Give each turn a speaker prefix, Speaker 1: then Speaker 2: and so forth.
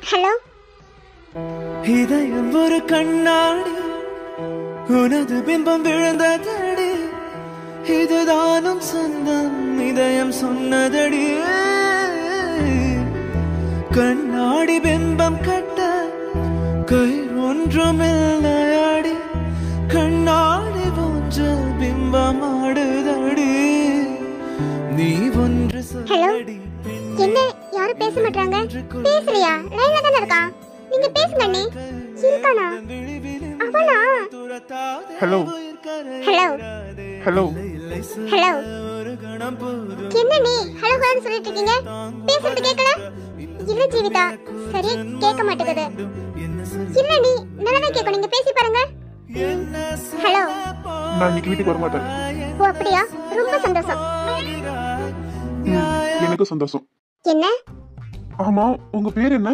Speaker 1: Hello.
Speaker 2: இதயம் ஒரு கண்ணாடி, உனது பிம்பம் விழுந்ததடி, இதுதானும் சொந்தம் இதயம் சொன்னதடி. கண்ணாடி பிம்பம் கட்ட கை ஒன்றுமில்லையாடி, கண்ணாடி போன்ற பிம்பம் ஆடுதடி. நீ ஒன்று சொல்லடி.
Speaker 1: என்ன யாரும் பேச மாட்டாங்க? பேசலையா? லைன்ல தான இருக்கா? நீங்க பேசுங்க அண்ணே. இருக்கானா? அவனா?
Speaker 3: Hello
Speaker 1: hello
Speaker 3: hello
Speaker 1: hello. என்ன நீ ஹலோ ஹலோன்னு சொல்லிட்டு இருக்கீங்க? பேசுறது கேட்கல? இல்ல ஜீவிதா, சரி கேட்க மாட்டேங்குது. இல்ல நீ நல்லா கேட்கும், நீங்க பேசி பாருங்க. ஹலோ.
Speaker 3: நான் இன்னைக்கு வீட்டுக்கு வர மாட்டேன்.
Speaker 1: ஓ அப்படியா? ரொம்ப சந்தோஷம்.
Speaker 3: எனக்கு சந்தோஷம்.
Speaker 1: என்ன?
Speaker 3: ஆமா, உங்க பேர் என்ன?